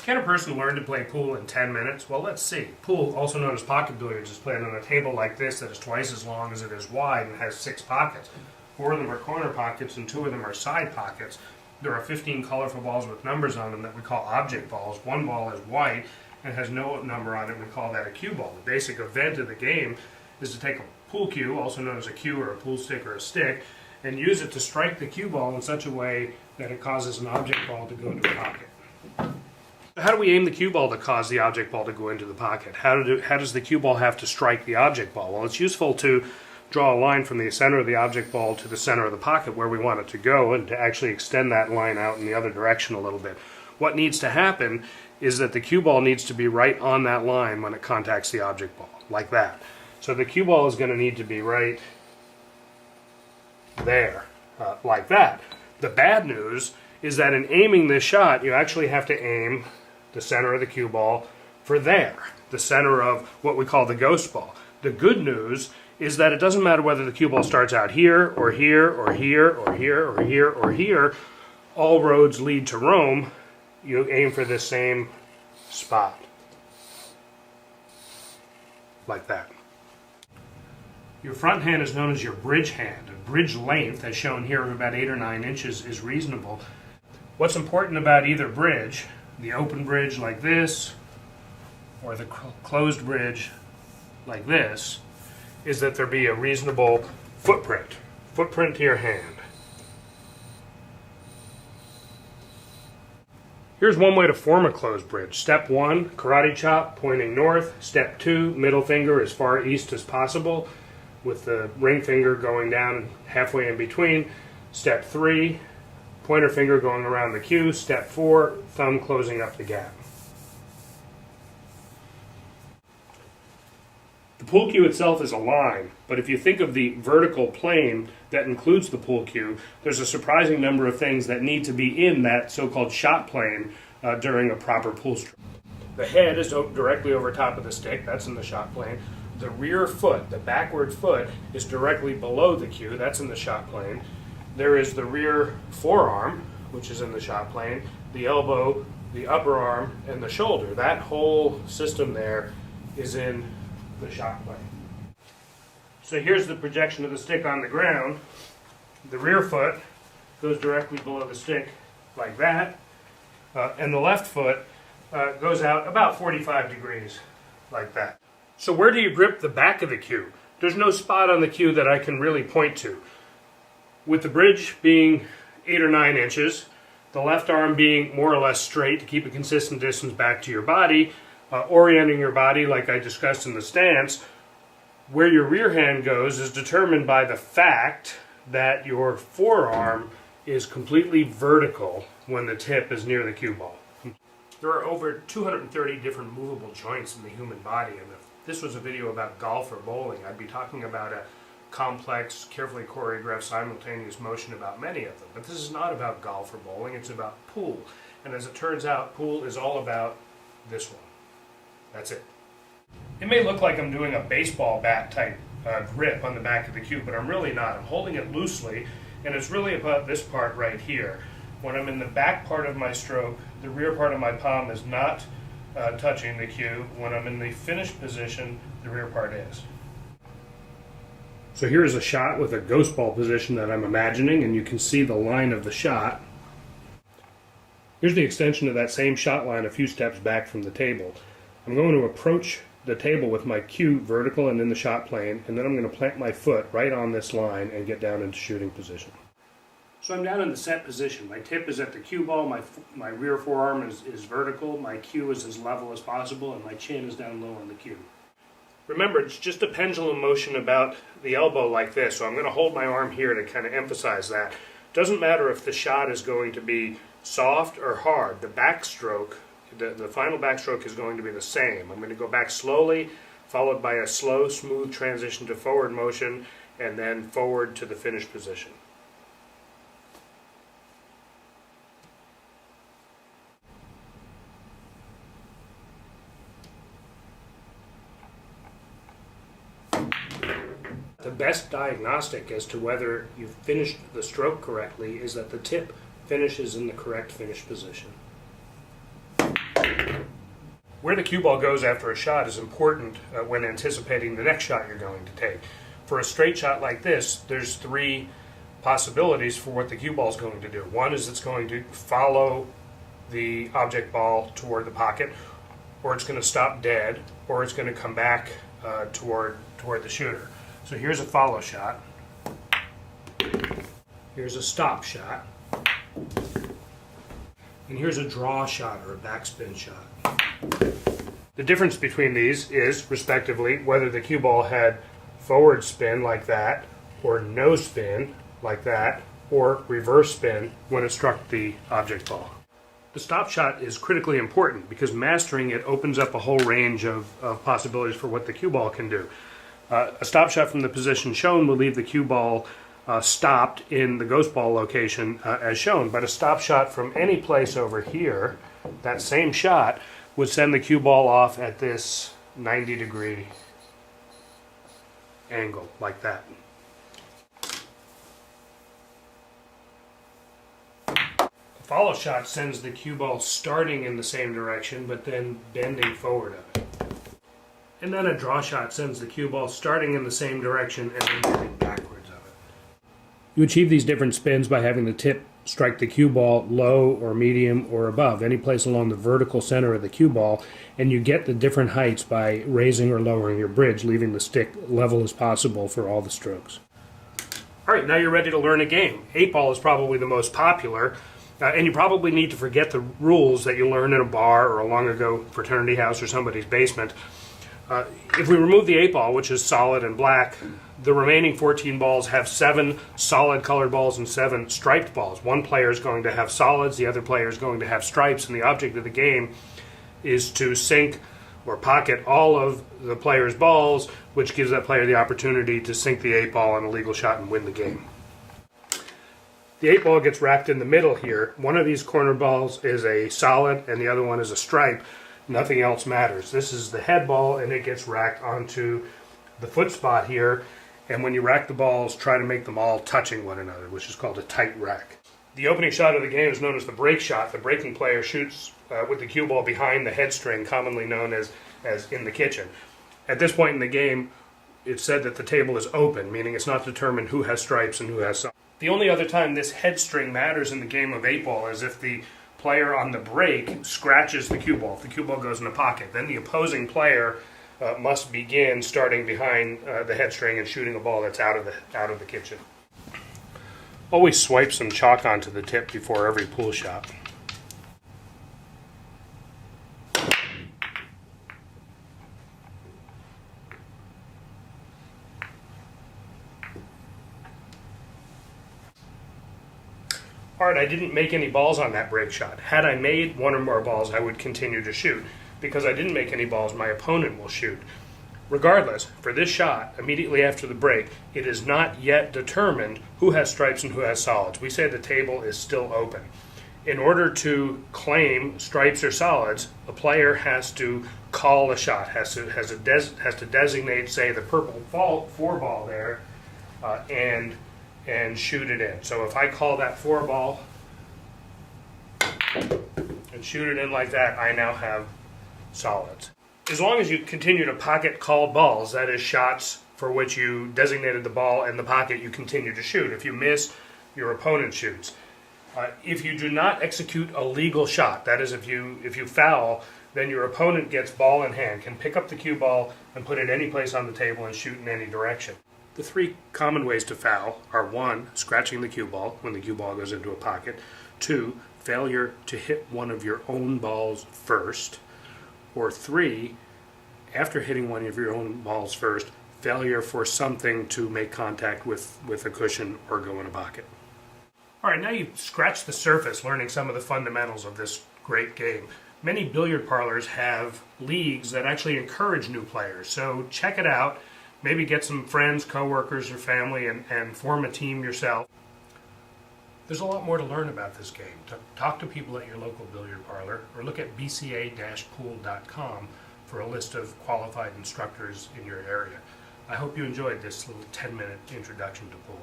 Can a person learn to play pool in 10 minutes? Well, let's see. Pool, also known as pocket billiards, is played on a table like this that is twice as long as it is wide and has 6 pockets. 4 of them are corner pockets and 2 of them are side pockets. There are 15 colorful balls with numbers on them that we call object balls. One ball is white and has no number on it. We call that a cue ball. The basic event of the game is to take a pool cue, also known as a cue or a pool stick or a stick, and use it to strike the cue ball in such a way that it causes an object ball to go into a pocket. How do we aim the cue ball to cause the object ball to go into the pocket? How does the cue ball have to strike the object ball? Well, it's useful to draw a line from the center of the object ball to the center of the pocket where we want it to go, and to actually extend that line out in the other direction a little bit. What needs to happen is that the cue ball needs to be right on that line when it contacts the object ball, like that. So the cue ball is going to need to be right there, like that. The bad news is that in aiming this shot, you actually have to aim the center of the cue ball for there, the center of what we call the ghost ball. The good news is that it doesn't matter whether the cue ball starts out here, or here, or here, or here, or here, or here. All roads lead to Rome. You aim for the same spot, like that. Your front hand is known as your bridge hand. A bridge length, as shown here, of about 8 or 9 inches is reasonable. What's important about either bridge, the open bridge like this, or the closed bridge like this, is that there be a reasonable footprint to your hand. Here's one way to form a closed bridge. Step 1, karate chop, pointing north. Step 2, middle finger as far east as possible, with the ring finger going down halfway in between. Step 3, pointer finger going around the cue. Step 4, thumb closing up the gap. The pool cue itself is a line, but if you think of the vertical plane that includes the pool cue, there's a surprising number of things that need to be in that so-called shot plane during a proper pool stroke. The head is directly over top of the stick, that's in the shot plane. The rear foot, the backward foot, is directly below the cue, that's in the shot plane. There is the rear forearm, which is in the shot plane, the elbow, the upper arm, and the shoulder. That whole system there is in the shot plane. So here's the projection of the stick on the ground. The rear foot goes directly below the stick like that, and the left foot goes out about 45 degrees like that. So where do you grip the back of the cue? There's no spot on the cue that I can really point to. With the bridge being 8 or 9 inches, the left arm being more or less straight to keep a consistent distance back to your body, orienting your body like I discussed in the stance, where your rear hand goes is determined by the fact that your forearm is completely vertical when the tip is near the cue ball. There are over 230 different movable joints in the human body, and if this was a video about golf or bowling, I'd be talking about a complex, carefully choreographed, simultaneous motion about many of them. But this is not about golf or bowling, it's about pool. And as it turns out, pool is all about this one. That's it. It may look like I'm doing a baseball bat type grip on the back of the cue, but I'm really not. I'm holding it loosely, and it's really about this part right here. When I'm in the back part of my stroke, the rear part of my palm is not touching the cue. When I'm in the finished position, the rear part is. So here's a shot with a ghost ball position that I'm imagining, and you can see the line of the shot. Here's the extension of that same shot line a few steps back from the table. I'm going to approach the table with my cue vertical and in the shot plane, and then I'm going to plant my foot right on this line and get down into shooting position. So I'm down in the set position. My tip is at the cue ball, my rear forearm is vertical, my cue is as level as possible, and my chin is down low on the cue. Remember, it's just a pendulum motion about the elbow like this, so I'm going to hold my arm here to kind of emphasize that. Doesn't matter if the shot is going to be soft or hard. The backstroke, the final backstroke is going to be the same. I'm going to go back slowly, followed by a slow, smooth transition to forward motion, and then forward to the finished position. The best diagnostic as to whether you've finished the stroke correctly is that the tip finishes in the correct finish position. Where the cue ball goes after a shot is important when anticipating the next shot you're going to take. For a straight shot like this, there's three possibilities for what the cue ball is going to do. One is it's going to follow the object ball toward the pocket, or it's going to stop dead, or it's going to come back toward the shooter. So here's a follow shot. Here's a stop shot. And here's a draw shot or a backspin shot. The difference between these is, respectively, whether the cue ball had forward spin like that, or no spin like that, or reverse spin when it struck the object ball. The stop shot is critically important because mastering it opens up a whole range of possibilities for what the cue ball can do. A stop shot from the position shown will leave the cue ball stopped in the ghost ball location as shown, but a stop shot from any place over here, that same shot, would send the cue ball off at this 90-degree angle, like that. A follow shot sends the cue ball starting in the same direction, but then bending forward of it. And then a draw shot sends the cue ball starting in the same direction and then bending backwards of it. You achieve these different spins by having the tip strike the cue ball low or medium or above, any place along the vertical center of the cue ball, and you get the different heights by raising or lowering your bridge, leaving the stick level as possible for all the strokes. All right, now you're ready to learn a game. 8-ball is probably the most popular, and you probably need to forget the rules that you learned in a bar or a long ago fraternity house or somebody's basement. If we remove the 8-ball, which is solid and black, the remaining 14 balls have 7 solid colored balls and 7 striped balls. One player is going to have solids, the other player is going to have stripes, and the object of the game is to sink or pocket all of the player's balls, which gives that player the opportunity to sink the 8-ball on a legal shot and win the game. The 8-ball gets racked in the middle here. One of these corner balls is a solid and the other one is a stripe. Nothing else matters. This is the head ball, and it gets racked onto the foot spot here. And when you rack the balls, try to make them all touching one another, which is called a tight rack. The opening shot of the game is known as the break shot. The breaking player shoots with the cue ball behind the head string, commonly known as in the kitchen. At this point in the game, it's said that the table is open, meaning it's not determined who has stripes and who has some. The only other time this head string matters in the game of 8-ball is if the player on the break scratches the cue ball. If the cue ball goes in a pocket, then the opposing player must begin starting behind the head string and shooting a ball that's out of the kitchen. Always swipe some chalk onto the tip before every pool shot. All right, I didn't make any balls on that break shot. Had I made one or more balls, I would continue to shoot. Because I didn't make any balls, my opponent will shoot. Regardless, for this shot, immediately after the break, it is not yet determined who has stripes and who has solids. We say the table is still open. In order to claim stripes or solids, a player has to call a shot, has to designate, say, the purple 4-ball there, and shoot it in. So if I call that 4-ball and shoot it in like that, I now have solids. As long as you continue to pocket called balls, that is shots for which you designated the ball and the pocket, you continue to shoot. If you miss, your opponent shoots. If you do not execute a legal shot, that is if you foul, then your opponent gets ball in hand, can pick up the cue ball and put it any place on the table and shoot in any direction. The 3 common ways to foul are 1, scratching the cue ball when the cue ball goes into a pocket, 2, failure to hit one of your own balls first, or 3, after hitting one of your own balls first, failure for something to make contact with a cushion or go in a pocket. All right, now you've scratched the surface learning some of the fundamentals of this great game. Many billiard parlors have leagues that actually encourage new players, so check it out. Maybe get some friends, coworkers, or family and form a team yourself. There's a lot more to learn about this game. Talk to people at your local billiard parlor or look at bca-pool.com for a list of qualified instructors in your area. I hope you enjoyed this little 10-minute introduction to pool.